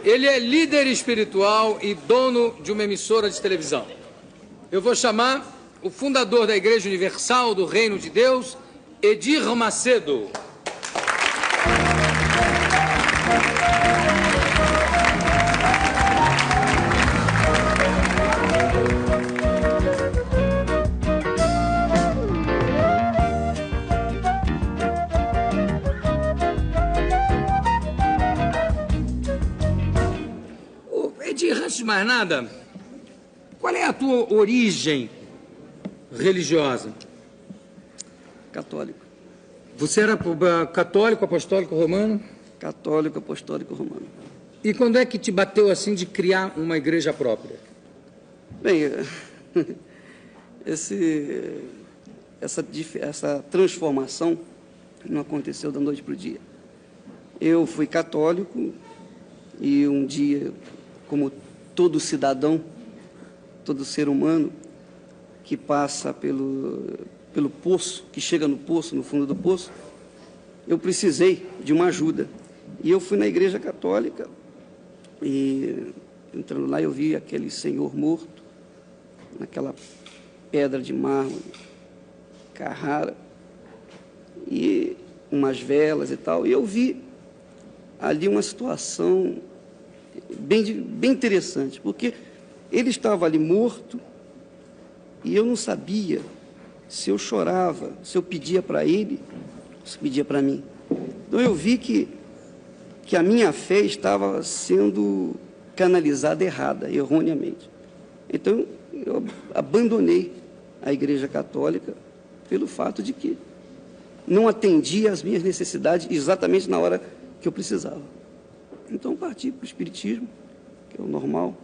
Ele é líder espiritual e dono de uma emissora de televisão. Eu vou chamar o fundador da Igreja Universal do Reino de Deus, Edir Macedo. Edir, antes de mais nada, qual é a tua origem religiosa? Católico. Você era católico, apostólico, romano? Católico, apostólico, romano. E quando é que te bateu assim de criar uma igreja própria? Bem, essa transformação não aconteceu da noite para o dia. Eu fui católico e um dia, como todo cidadão, todo ser humano que passa pelo poço, que chega no poço, no fundo do poço, eu precisei de uma ajuda. E eu fui na igreja católica e, entrando lá, eu vi aquele senhor morto, naquela pedra de mármore, Carrara, e umas velas e tal. E eu vi ali uma situação bem interessante, porque ele estava ali morto e eu não sabia se eu chorava, se eu pedia para ele, se pedia para mim. Então eu vi que a minha fé estava sendo canalizada errada, erroneamente. Então eu abandonei a Igreja Católica pelo fato de que não atendia às minhas necessidades exatamente na hora que eu precisava. Então parti para o Espiritismo, que é o normal.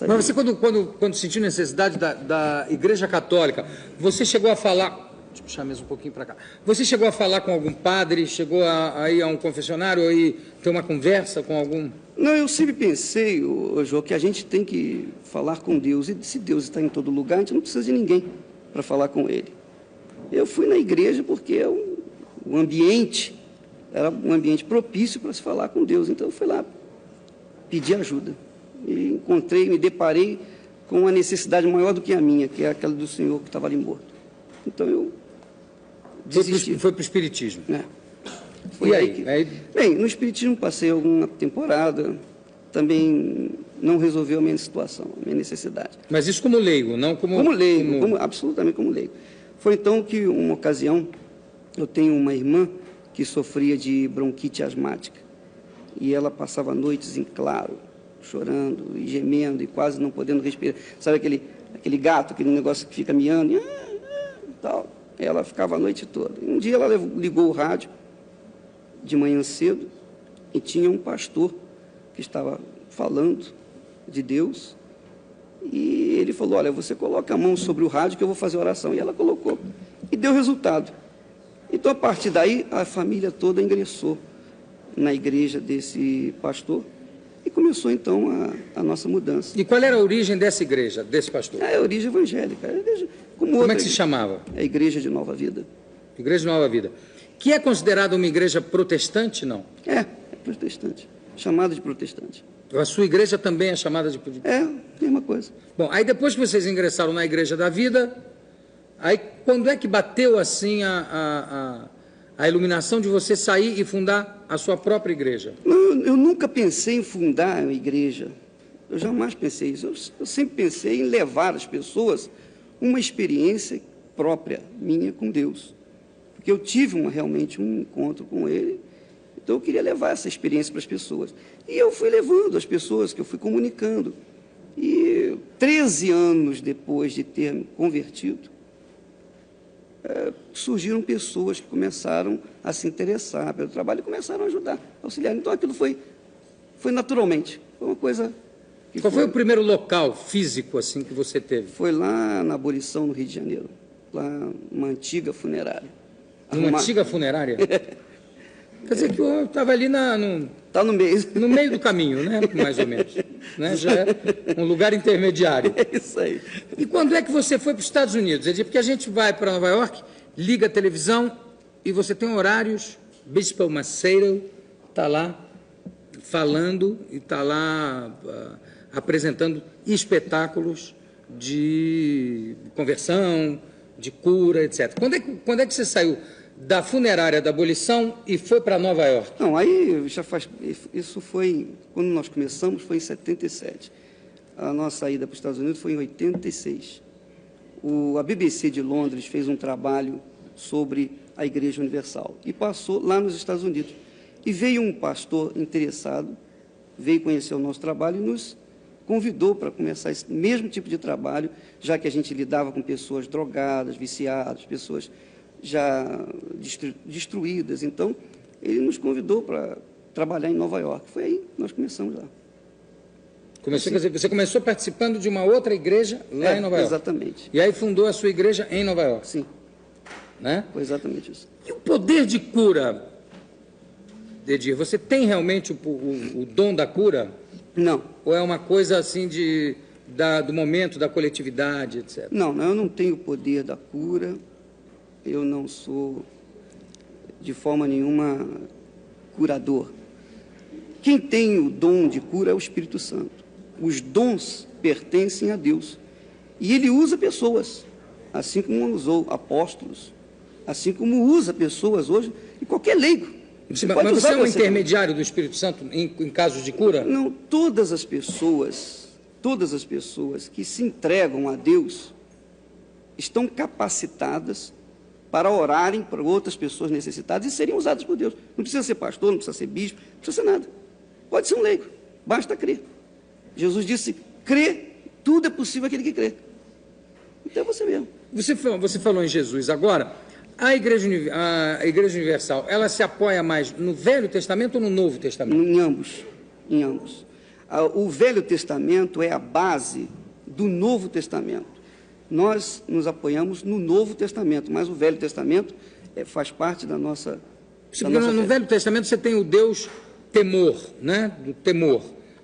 Mas você, quando sentiu necessidade da Igreja Católica, você chegou a falar... Deixa eu puxar mesmo um pouquinho para cá. Você chegou a falar com algum padre? Chegou a ir a um confessionário? Ou ir ter uma conversa com algum... Não, eu sempre pensei, Jô, que a gente tem que falar com Deus. E se Deus está em todo lugar, a gente não precisa de ninguém para falar com Ele. Eu fui na igreja porque o ambiente era um ambiente propício para se falar com Deus. Então eu fui lá pedir ajuda. E encontrei, me deparei com uma necessidade maior do que a minha, que é aquela do senhor que estava ali morto. Então eu desisti. Foi para o Espiritismo. É. E aí? Bem, no Espiritismo passei alguma temporada, também não resolveu a minha situação, a minha necessidade. Mas isso como leigo, não como... Como leigo, absolutamente como leigo. Foi então que, uma ocasião, eu tenho uma irmã que sofria de bronquite asmática, e ela passava noites em claro, chorando e gemendo e quase não podendo respirar. Sabe aquele gato, aquele negócio que fica miando e tal? Ela ficava a noite toda. E um dia ela ligou o rádio de manhã cedo e tinha um pastor que estava falando de Deus e ele falou: olha, você coloca a mão sobre o rádio que eu vou fazer oração. E ela colocou e deu resultado. Então, a partir daí, a família toda ingressou na igreja desse pastor e começou, então, a nossa mudança. E qual era a origem dessa igreja, desse pastor? É a origem evangélica. Como é que se chamava? É a Igreja de Nova Vida. Igreja de Nova Vida. Que é considerada uma igreja protestante, não? É protestante. Chamada de protestante. A sua igreja também é chamada de... É, mesma coisa. Bom, aí depois que vocês ingressaram na Igreja da Vida, aí quando é que bateu, assim, a iluminação de você sair e fundar a sua própria igreja? Não, eu nunca pensei em fundar uma igreja. Eu jamais pensei isso. Eu sempre pensei em levar as pessoas uma experiência própria minha com Deus. Porque eu tive realmente um encontro com Ele, então eu queria levar essa experiência para as pessoas. E eu fui levando as pessoas, que eu fui comunicando. E 13 anos depois de ter me convertido, surgiram pessoas que começaram a se interessar pelo trabalho e começaram a ajudar, auxiliar. Então aquilo foi naturalmente, foi uma coisa... Qual foi o primeiro local físico assim que você teve? Foi lá na Abolição, no Rio de Janeiro, lá uma antiga funerária. Uma antiga funerária? Quer dizer que eu estava ali Está no meio. No meio do caminho, né? Mais ou menos. Né? Já é um lugar intermediário. É isso aí. E quando é que você foi para os Estados Unidos? Porque a gente vai para Nova York, liga a televisão e você tem horários, Bispo Macedo está lá falando e está lá apresentando espetáculos de conversão, de cura, etc. Quando é que você saiu da funerária da abolição e foi para Nova York? Não, aí já faz... Isso foi... Quando nós começamos, foi em 77. A nossa saída para os Estados Unidos foi em 86. A BBC de Londres fez um trabalho sobre a Igreja Universal e passou lá nos Estados Unidos. E veio um pastor interessado, veio conhecer o nosso trabalho e nos convidou para começar esse mesmo tipo de trabalho, já que a gente lidava com pessoas drogadas, viciadas, pessoas já destruídas. Então, ele nos convidou para trabalhar em Nova York. Foi aí que nós começamos lá. Quer dizer, você começou participando de uma outra igreja lá em Nova York? Exatamente. E aí fundou a sua igreja em Nova York? Sim. Né? Foi exatamente isso. E o poder de cura, Edir, você tem realmente o dom da cura? Não. Ou é uma coisa assim do momento, da coletividade, etc? Não, eu não tenho o poder da cura, eu não sou, de forma nenhuma, curador. Quem tem o dom de cura é o Espírito Santo. Os dons pertencem a Deus. E Ele usa pessoas, assim como usou apóstolos, assim como usa pessoas hoje, e qualquer leigo. Mas você é um intermediário do Espírito Santo em casos de cura? Não, todas as pessoas que se entregam a Deus estão capacitadas para orarem para outras pessoas necessitadas e serem usadas por Deus. Não precisa ser pastor, não precisa ser bispo, não precisa ser nada. Pode ser um leigo, basta crer. Jesus disse, crê, tudo é possível aquele que crê. Então é você mesmo. Você falou em Jesus. Agora, a Igreja Universal, ela se apoia mais no Velho Testamento ou no Novo Testamento? Em ambos, em ambos. O Velho Testamento é a base do Novo Testamento. Nós nos apoiamos no Novo Testamento, mas o Velho Testamento faz parte da nossa... No Velho Testamento você tem o Deus temor, né? Do temor.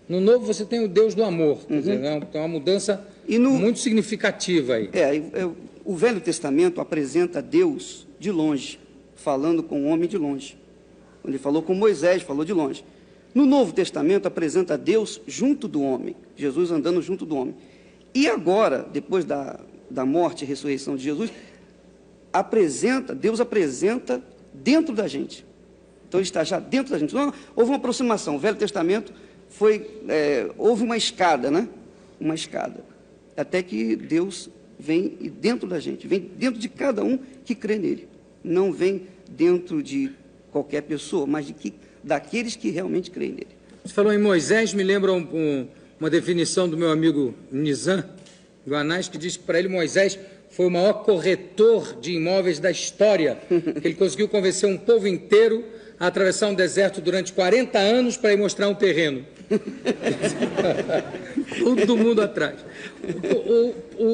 No Novo você tem o Deus do amor. Quer dizer, tem uma mudança muito significativa aí. O Velho Testamento apresenta Deus de longe, falando com o homem de longe. Quando ele falou com Moisés, falou de longe. No Novo Testamento apresenta Deus junto do homem, Jesus andando junto do homem. E agora, depois da morte e ressurreição de Jesus, Deus apresenta dentro da gente. Então, ele está já dentro da gente. Então, houve uma aproximação. O Velho Testamento houve uma escada, né? Uma escada. Até que Deus vem dentro da gente, vem dentro de cada um que crê nele. Não vem dentro de qualquer pessoa, mas daqueles que realmente creem nele. Você falou em Moisés, me lembra uma definição do meu amigo Nizam Guanais, que diz que para ele Moisés foi o maior corretor de imóveis da história, que ele conseguiu convencer um povo inteiro a atravessar um deserto durante 40 anos para ir mostrar um terreno. Todo mundo atrás.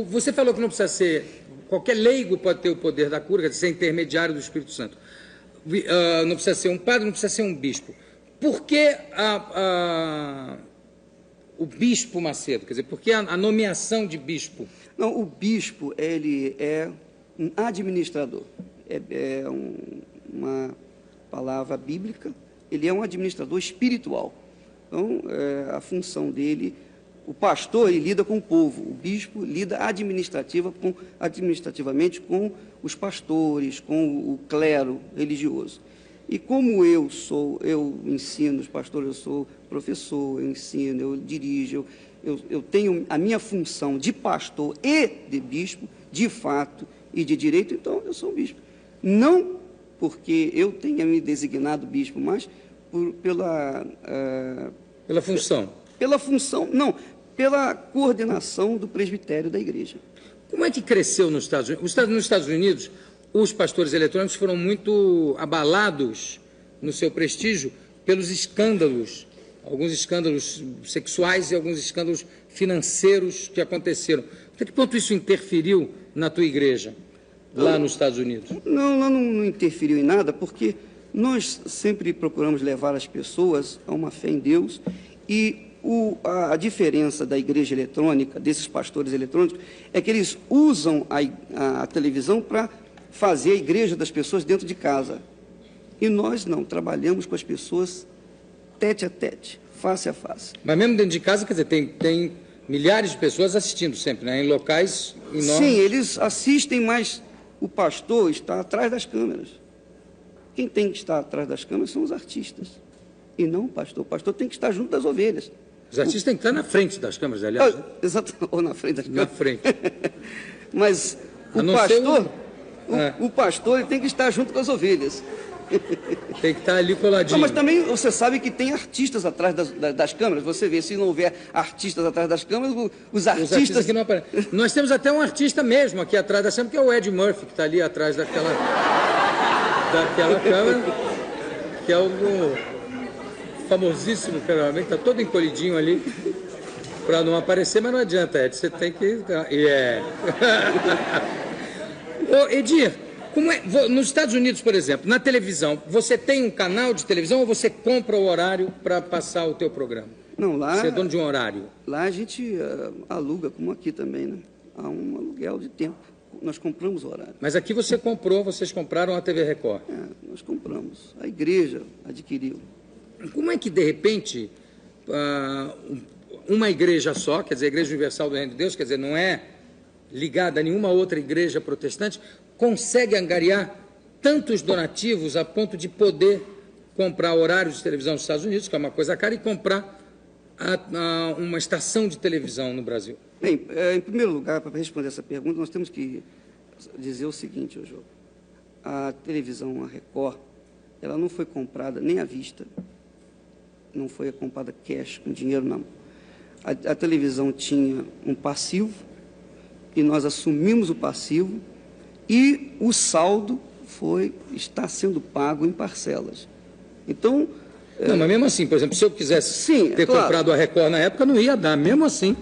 Você falou que não precisa ser... Qualquer leigo pode ter o poder da cura, quer dizer, ser intermediário do Espírito Santo. Não precisa ser um padre, não precisa ser um bispo. Por que o bispo Macedo? Quer dizer, por que a nomeação de bispo? Não, o bispo, ele é um administrador. Uma palavra bíblica. Ele é um administrador espiritual. Então, a função dele... O pastor, ele lida com o povo. O bispo lida administrativamente com os pastores, com o clero religioso. E como eu ensino os pastores, eu sou professor, eu ensino, eu dirijo, eu tenho a minha função de pastor e de bispo, de fato e de direito, então eu sou um bispo. Não porque eu tenha me designado bispo, mas pela função. Pela função, não, pela coordenação do presbitério da igreja. Como é que cresceu nos Estados Unidos? Nos Estados Unidos, os pastores eletrônicos foram muito abalados no seu prestígio pelos escândalos, alguns escândalos sexuais e alguns escândalos financeiros que aconteceram. Até que ponto isso interferiu na tua igreja, lá nos Estados Unidos? Não interferiu em nada, porque nós sempre procuramos levar as pessoas a uma fé em Deus e a diferença da igreja eletrônica, desses pastores eletrônicos, é que eles usam a televisão para fazer a igreja das pessoas dentro de casa. E nós não, trabalhamos com as pessoas tete a tete, face a face. Mas mesmo dentro de casa, quer dizer, tem milhares de pessoas assistindo sempre, né? Em locais enormes. Sim, eles assistem, mas o pastor está atrás das câmeras. Quem tem que estar atrás das câmeras são os artistas, e não o pastor. O pastor tem que estar junto das ovelhas. Os artistas têm que estar na frente das câmeras, aliás. Né? Exato, ou na frente das câmeras. Na frente. Mas o pastor ele tem que estar junto com as ovelhas. Tem que estar ali coladinho. Não, mas também você sabe que tem artistas atrás das câmeras. Você vê, se não houver artistas atrás das câmeras, os artistas que não aparecem. Nós temos até um artista mesmo aqui atrás da câmera, que é o Ed Murphy, que está ali atrás daquela câmera, que é o famosíssimo cameraman, que está todo encolhidinho ali, para não aparecer, mas não adianta, Ed, você tem que... Ô, Edir, como é, nos Estados Unidos, por exemplo, na televisão, você tem um canal de televisão ou você compra o horário para passar o teu programa? Não, lá... Você é dono de um horário? Lá a gente aluga, como aqui também, né? Há um aluguel de tempo. Nós compramos o horário. Mas aqui vocês compraram a TV Record? Nós compramos. A igreja adquiriu. Como é que, de repente, uma igreja só, quer dizer, a Igreja Universal do Reino de Deus, quer dizer, não é ligada a nenhuma outra igreja protestante, consegue angariar tantos donativos a ponto de poder comprar horários de televisão nos Estados Unidos, que é uma coisa cara, e comprar uma estação de televisão no Brasil? Bem, em primeiro lugar, para responder essa pergunta, nós temos que dizer o seguinte, João. A televisão, a Record, ela não foi comprada nem à vista, não foi comprada cash, com dinheiro na mão. A televisão tinha um passivo, e nós assumimos o passivo, e o saldo está sendo pago em parcelas. Então... Não, mas mesmo assim, por exemplo, se eu quisesse ter comprado a Record na época, não ia dar. Mesmo assim,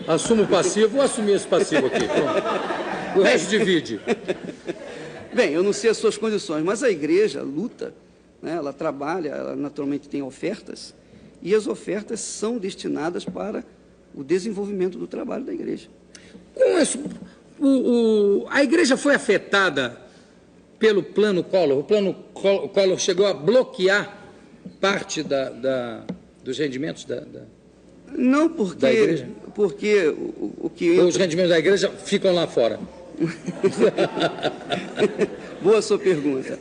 assumo o passivo, vou assumir esse passivo aqui. Pronto. O resto divide. Bem, eu não sei as suas condições, mas a igreja luta, né? Ela trabalha, ela naturalmente tem ofertas, e as ofertas são destinadas para o desenvolvimento do trabalho da igreja. Com isso, a igreja foi afetada pelo plano Collor? O plano Collor chegou a bloquear parte dos rendimentos Não, da igreja? Porque os rendimentos da igreja ficam lá fora. Boa sua pergunta.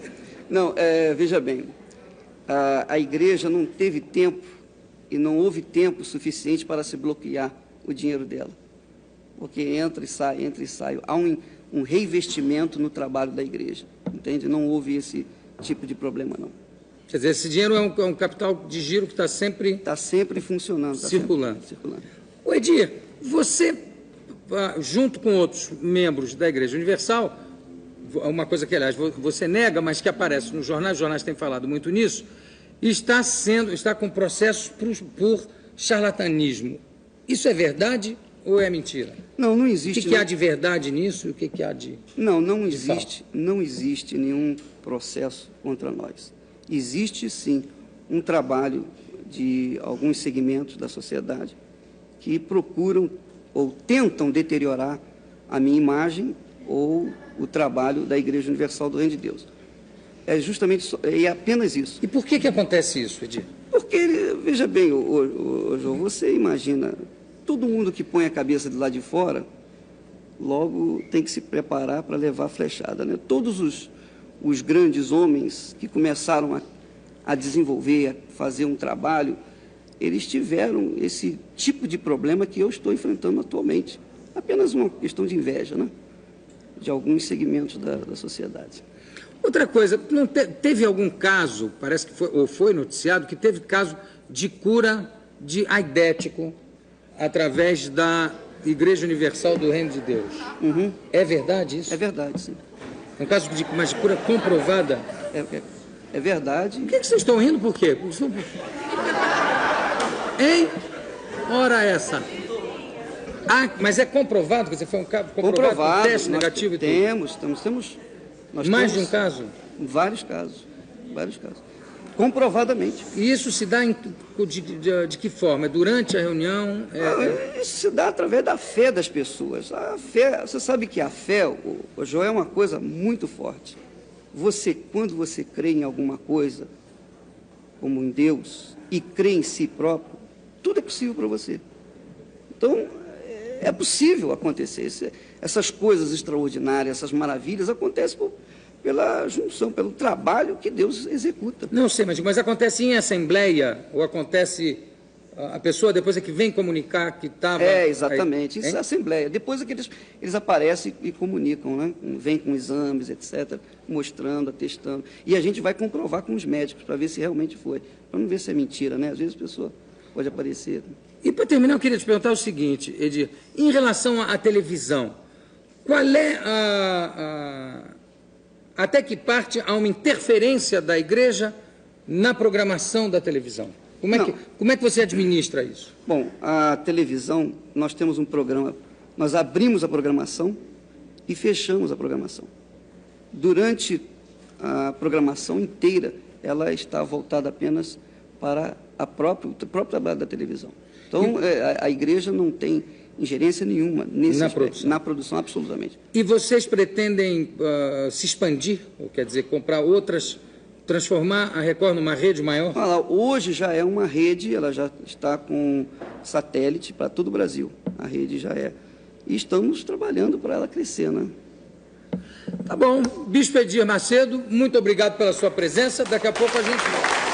Não, veja bem, a igreja não teve tempo e não houve tempo suficiente para se bloquear o dinheiro dela, porque entra e sai. Há um reinvestimento no trabalho da igreja, entende? Não houve esse tipo de problema, não. Quer dizer, esse dinheiro é um capital de giro que está sempre... Está sempre funcionando. Circulando. Circulando. Ô, Edir, você, junto com outros membros da Igreja Universal, uma coisa que, aliás, você nega, mas que aparece nos jornais, os jornais têm falado muito nisso, está com processos por charlatanismo. Isso é verdade ou é mentira? Não existe... O que há de verdade nisso e o que há de... Não existe nenhum processo contra nós. Existe, sim, um trabalho de alguns segmentos da sociedade que procuram ou tentam deteriorar a minha imagem ou o trabalho da Igreja Universal do Reino de Deus. É justamente apenas isso. E por que acontece isso, Edir? Porque, veja bem, João, você imagina, todo mundo que põe a cabeça de lá de fora, logo tem que se preparar para levar a flechada, né? Todos os grandes homens que começaram a desenvolver, a fazer um trabalho, eles tiveram esse tipo de problema que eu estou enfrentando atualmente. Apenas uma questão de inveja, né? De alguns segmentos da sociedade. Outra coisa, teve algum caso, parece que foi noticiado, que teve caso de cura de aidético através da Igreja Universal do Reino de Deus. Uhum. É verdade isso? É verdade, sim. Um caso de cura comprovada? É verdade. Por que vocês estão rindo? Por quê? Hein? Ora essa. Mas é comprovado? Quer dizer, foi um caso comprovado com teste negativo e tudo? Temos mais de um caso? Vários casos. Comprovadamente. E isso se dá de que forma? Durante a reunião? Isso se dá através da fé das pessoas. A fé, você sabe que a fé, o João, é uma coisa muito forte. Quando você crê em alguma coisa, como em Deus, e crê em si próprio, tudo é possível para você. Então, é possível acontecer. Essas coisas extraordinárias, essas maravilhas, acontecem pela junção, pelo trabalho que Deus executa. Não sei, mas acontece em assembleia, ou acontece... A pessoa depois é que vem comunicar que estava... Exatamente. Isso é assembleia. Depois é que eles aparecem e comunicam, né? Vêm com exames, etc., mostrando, atestando. E a gente vai comprovar com os médicos para ver se realmente foi. Para não ver se é mentira, né? Às vezes a pessoa pode aparecer. E para terminar, eu queria te perguntar o seguinte, Edir, em relação à televisão, qual é até que parte há uma interferência da igreja na programação da televisão? Como é que você administra isso? Bom, a televisão, nós temos um programa, nós abrimos a programação e fechamos a programação. Durante a programação inteira, ela está voltada apenas para o próprio trabalho da televisão. Então, a igreja não tem ingerência nenhuma na produção, absolutamente. E vocês pretendem se expandir, ou quer dizer, comprar outras... transformar a Record numa rede maior? Hoje já é uma rede, ela já está com satélite para todo o Brasil. A rede já é. E estamos trabalhando para ela crescer, né? Tá bom. Bispo Edir Macedo, muito obrigado pela sua presença. Daqui a pouco a gente volta.